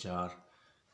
4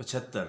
75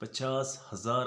50,000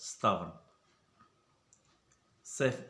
57।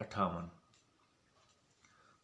58।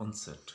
59।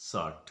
60।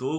2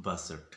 62।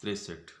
63।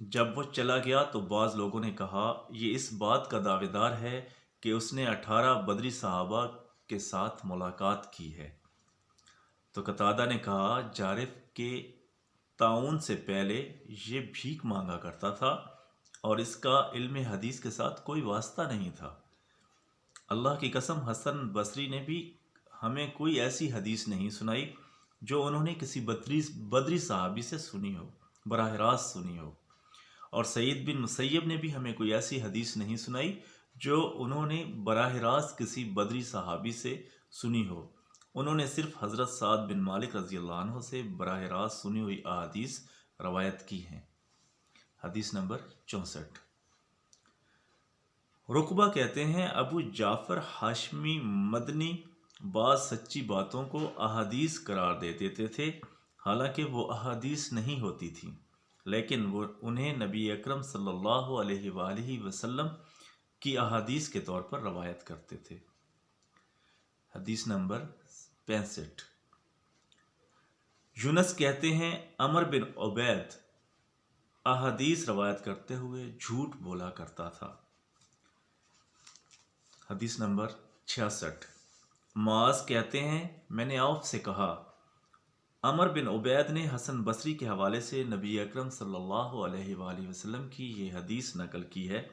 جب وہ چلا گیا تو بعض لوگوں نے کہا یہ اس بات کا دعوے دار ہے کہ اس نے 18 بدری صحابہ کے ساتھ ملاقات کی ہے۔ تو قتادہ نے کہا جارف کے تعاون سے پہلے یہ بھیک مانگا کرتا تھا اور اس کا علم حدیث کے ساتھ کوئی واسطہ نہیں تھا۔ اللہ کی قسم حسن بصری نے بھی ہمیں کوئی ایسی حدیث نہیں سنائی جو انہوں نے کسی بدری صحابی سے سنی ہو، براہ راست سنی ہو، اور سعید بن مسیب نے بھی ہمیں کوئی ایسی حدیث نہیں سنائی جو انہوں نے براہ راست کسی بدری صحابی سے سنی ہو۔ انہوں نے صرف حضرت سعد بن مالک رضی اللہ عنہ سے براہ راست سنی ہوئی احادیث روایت کی ہیں۔ حدیث نمبر 64۔ رقبہ کہتے ہیں ابو جعفر ہاشمی مدنی بعض سچی باتوں کو احادیث قرار دے دیتے تھے، حالانکہ وہ احادیث نہیں ہوتی تھیں، لیکن وہ انہیں نبی اکرم صلی اللہ علیہ وآلہ وسلم کی احادیث کے طور پر روایت کرتے تھے۔ حدیث نمبر 65۔ یونس کہتے ہیں عمر بن عبید احادیث روایت کرتے ہوئے جھوٹ بولا کرتا تھا۔ حدیث نمبر 66۔ معاذ کہتے ہیں میں نے عوف سے کہا عمر بن عبید نے حسن بصری کے حوالے سے نبی اکرم صلی اللہ علیہ وآلہ وسلم کی یہ حدیث نقل کی ہے،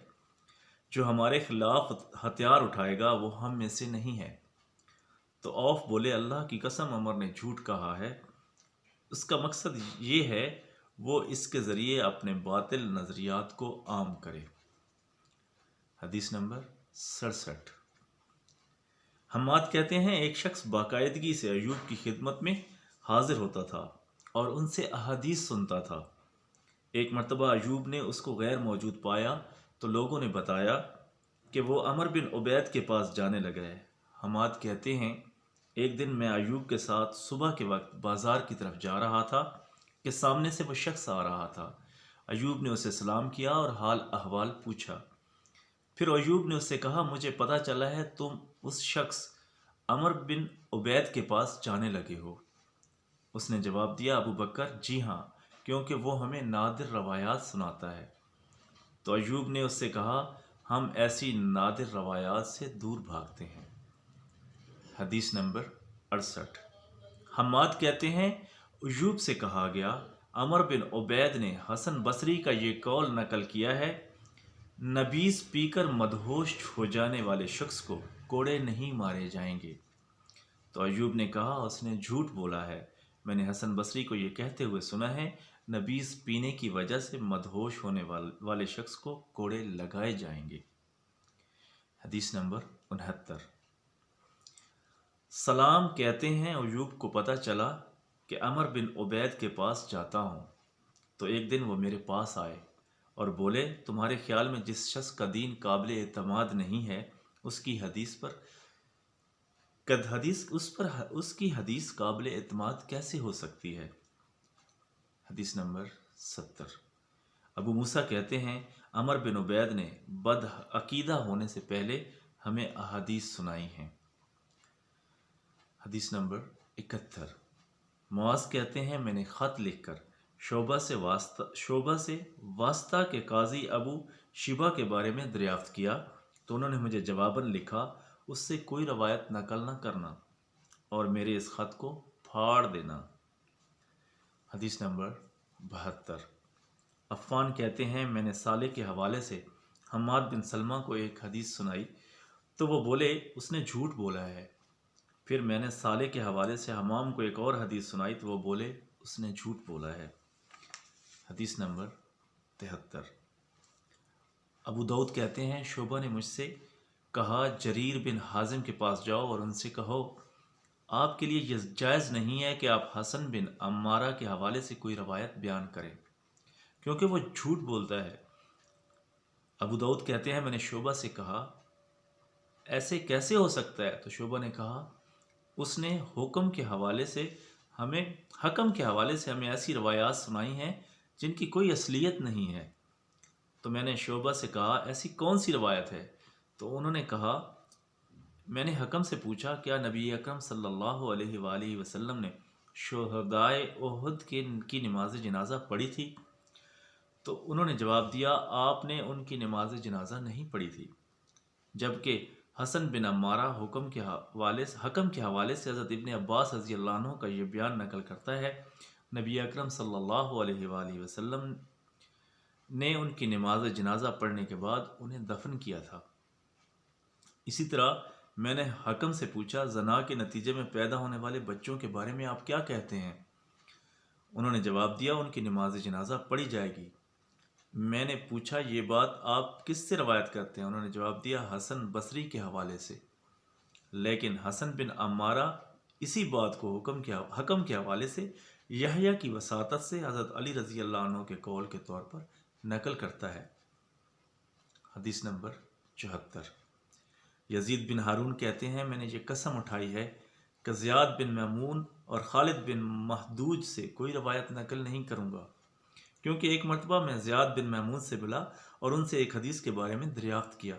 جو ہمارے خلاف ہتھیار اٹھائے گا وہ ہم میں سے نہیں ہے۔ تو عوف بولے اللہ کی قسم عمر نے جھوٹ کہا ہے، اس کا مقصد یہ ہے وہ اس کے ذریعے اپنے باطل نظریات کو عام کرے۔ حدیث نمبر 67۔ حماد کہتے ہیں ایک شخص باقاعدگی سے ایوب کی خدمت میں حاضر ہوتا تھا اور ان سے احادیث سنتا تھا۔ ایک مرتبہ ایوب نے اس کو غیر موجود پایا تو لوگوں نے بتایا کہ وہ عمر بن عبید کے پاس جانے لگا ہے۔ حماد کہتے ہیں ایک دن میں ایوب کے ساتھ صبح کے وقت بازار کی طرف جا رہا تھا کہ سامنے سے وہ شخص آ رہا تھا۔ ایوب نے اسے سلام کیا اور حال احوال پوچھا۔ پھر ایوب نے اس سے کہا مجھے پتہ چلا ہے تم اس شخص عمر بن عبید کے پاس جانے لگے ہو۔ اس نے جواب دیا ابو بکر جی ہاں، کیونکہ وہ ہمیں نادر روایات سناتا ہے۔ تو ایوب نے اس سے کہا ہم ایسی نادر روایات سے دور بھاگتے ہیں۔ حدیث نمبر 68۔ حماد کہتے ہیں ایوب سے کہا گیا عمر بن عبید نے حسن بصری کا یہ قول نقل کیا ہے نبیذ پی کر مدہوش ہو جانے والے شخص کو کوڑے نہیں مارے جائیں گے۔ تو ایوب نے کہا اس نے جھوٹ بولا ہے، میں نے حسن بصری کو یہ کہتے ہوئے سنا ہے نبیذ پینے کی وجہ سے مدہوش ہونے والے شخص کو کوڑے لگائے جائیں گے۔ حدیث نمبر 69۔ سلام کہتے ہیں ایوب کو پتہ چلا کہ عمر بن عبید کے پاس جاتا ہوں، تو ایک دن وہ میرے پاس آئے اور بولے تمہارے خیال میں جس شخص کا دین قابل اعتماد نہیں ہے اس کی حدیث قابل اعتماد کیسے ہو سکتی ہے؟ حدیث نمبر 70۔ ابو موسیٰ کہتے ہیں عمر بن عبید نے بد عقیدہ ہونے سے پہلے ہمیں احادیث سنائی ہیں۔ حدیث نمبر 71۔ معاذ کہتے ہیں میں نے خط لکھ کر شعبہ سے واسطہ کے قاضی ابو شیبہ کے بارے میں دریافت کیا تو انہوں نے مجھے جواباً لکھا اس سے کوئی روایت نقل نہ کرنا اور میرے اس خط کو پھاڑ دینا۔ حدیث نمبر 72۔ عفان کہتے ہیں میں نے صالح کے حوالے سے حماد بن سلمہ کو ایک حدیث سنائی تو وہ بولے اس نے جھوٹ بولا ہے۔ پھر میں نے صالح کے حوالے سے حمام کو ایک اور حدیث سنائی تو وہ بولے اس نے جھوٹ بولا ہے۔ حدیث نمبر 73۔ ابو داؤد کہتے ہیں شعبہ نے مجھ سے کہا جریر بن حازم کے پاس جاؤ اور ان سے کہو آپ کے لیے یہ جائز نہیں ہے کہ آپ حسن بن عمارہ کے حوالے سے کوئی روایت بیان کریں کیونکہ وہ جھوٹ بولتا ہے۔ ابو داؤد کہتے ہیں میں نے شعبہ سے کہا ایسے کیسے ہو سکتا ہے؟ تو شعبہ نے کہا اس نے حکم کے حوالے سے ہمیں ایسی روایات سنائی ہیں جن کی کوئی اصلیت نہیں ہے۔ تو میں نے شعبہ سے کہا ایسی کون سی روایت ہے؟ تو انہوں نے کہا میں نے حکم سے پوچھا کیا نبی اکرم صلی اللہ علیہ وآلہ وسلم نے شہدائے احد کی نماز جنازہ پڑھی تھی؟ تو انہوں نے جواب دیا آپ نے ان کی نماز جنازہ نہیں پڑھی تھی، جبکہ حسن بن عمارہ حکم کے حوالے سے حضرت ابن عباس رضی اللہ عنہ کا یہ بیان نقل کرتا ہے، نبی اکرم صلی اللہ علیہ وآلہ وسلم نے ان کی نماز جنازہ پڑھنے کے بعد انہیں دفن کیا تھا۔ اسی طرح میں نے حکم سے پوچھا زنا کے نتیجے میں پیدا ہونے والے بچوں کے بارے میں آپ کیا کہتے ہیں؟ انہوں نے جواب دیا ان کی نماز جنازہ پڑھی جائے گی۔ میں نے پوچھا یہ بات آپ کس سے روایت کرتے ہیں؟ انہوں نے جواب دیا حسن بصری کے حوالے سے، لیکن حسن بن عمارہ اسی بات کو حکم کے حوالے سے یحییٰ کی وساطت سے حضرت علی رضی اللہ عنہ کے قول کے طور پر نقل کرتا ہے۔ حدیث نمبر 74۔ یزید بن ہارون کہتے ہیں میں نے یہ قسم اٹھائی ہے کہ زیاد بن میمون اور خالد بن مہدوج سے کوئی روایت نقل نہیں کروں گا، کیونکہ ایک مرتبہ میں زیاد بن میمون سے ملا اور ان سے ایک حدیث کے بارے میں دریافت کیا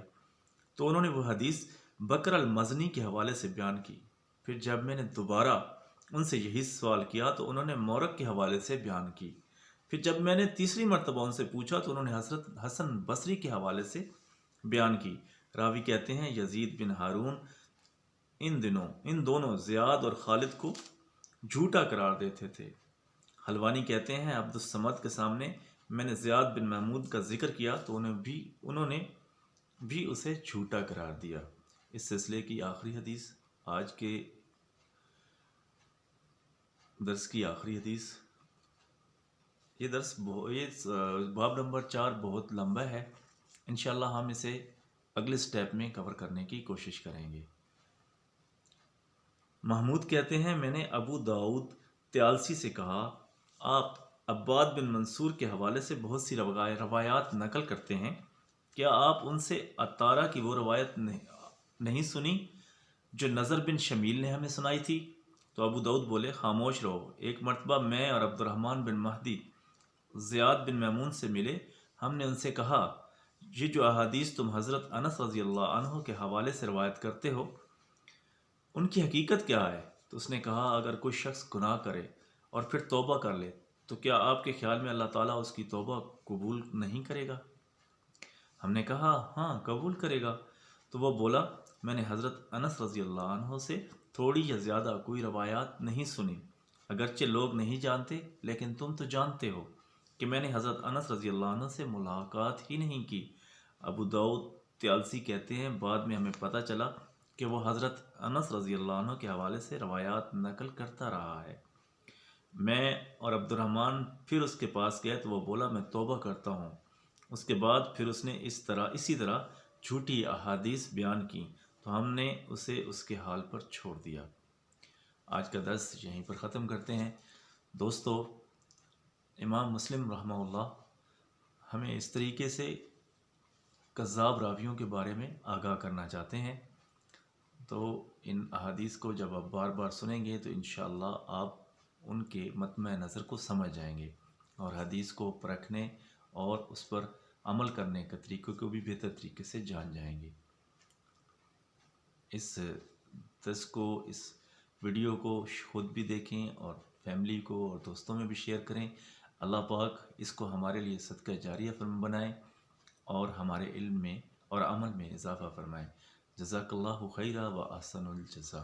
تو انہوں نے وہ حدیث بکر المزنی کے حوالے سے بیان کی۔ پھر جب میں نے دوبارہ ان سے یہی سوال کیا تو انہوں نے مورک کے حوالے سے بیان کی۔ پھر جب میں نے تیسری مرتبہ ان سے پوچھا تو انہوں نے حضرت حسن بصری کے حوالے سے بیان کی۔ راوی کہتے ہیں یزید بن ہارون ان دونوں زیاد اور خالد کو جھوٹا قرار دیتے تھے۔ حلوانی کہتے ہیں عبد الصمد کے سامنے میں نے زیاد بن محمود کا ذکر کیا تو انہوں نے بھی اسے جھوٹا قرار دیا۔ اس سلسلے کی آخری حدیث، آج کے درس کی آخری حدیث، یہ باب نمبر 4 بہت لمبا ہے، انشاءاللہ ہم اسے اگلے سٹیپ میں کور کرنے کی کوشش کریں گے۔ محمود کہتے ہیں میں نے ابو داؤد طیالسی سے کہا آپ عباد بن منصور کے حوالے سے بہت سی روایات نقل کرتے ہیں، کیا آپ ان سے عطارہ کی وہ روایت نہیں سنی جو نظر بن شمیل نے ہمیں سنائی تھی؟ تو ابو داؤد بولے خاموش رہو، ایک مرتبہ میں اور عبد الرحمن بن مہدی زیاد بن میمون سے ملے، ہم نے ان سے کہا یہ جو احادیث تم حضرت انس رضی اللہ عنہ کے حوالے سے روایت کرتے ہو ان کی حقیقت کیا ہے؟ تو اس نے کہا اگر کوئی شخص گناہ کرے اور پھر توبہ کر لے تو کیا آپ کے خیال میں اللہ تعالیٰ اس کی توبہ قبول نہیں کرے گا؟ ہم نے کہا ہاں قبول کرے گا۔ تو وہ بولا میں نے حضرت انس رضی اللہ عنہ سے تھوڑی یا زیادہ کوئی روایات نہیں سنی، اگرچہ لوگ نہیں جانتے لیکن تم تو جانتے ہو کہ میں نے حضرت انس رضی اللہ عنہ سے ملاقات ہی نہیں کی۔ ابو داؤد طیالسی کہتے ہیں بعد میں ہمیں پتہ چلا کہ وہ حضرت انس رضی اللہ عنہ کے حوالے سے روایات نقل کرتا رہا ہے۔ میں اور عبد الرحمن پھر اس کے پاس گئے تو وہ بولا میں توبہ کرتا ہوں۔ اس کے بعد پھر اس نے اسی طرح جھوٹی احادیث بیان کی تو ہم نے اسے اس کے حال پر چھوڑ دیا۔ آج کا درس یہیں پر ختم کرتے ہیں۔ دوستو، امام مسلم رحمہ اللہ ہمیں اس طریقے سے کذاب راویوں کے بارے میں آگاہ کرنا چاہتے ہیں، تو ان احادیث کو جب آپ بار بار سنیں گے تو انشاءاللہ آپ ان کے مطمع نظر کو سمجھ جائیں گے اور حدیث کو پرکھنے اور اس پر عمل کرنے کے طریقے کو بھی بہتر طریقے سے جان جائیں گے۔ اس درس کو، اس ویڈیو کو خود بھی دیکھیں اور فیملی کو اور دوستوں میں بھی شیئر کریں۔ اللہ پاک اس کو ہمارے لیے صدقہ جاریہ بنائیں اور ہمارے علم میں اور عمل میں اضافہ فرمائیں۔ جزاک اللہ خیرہ و احسن الجزا۔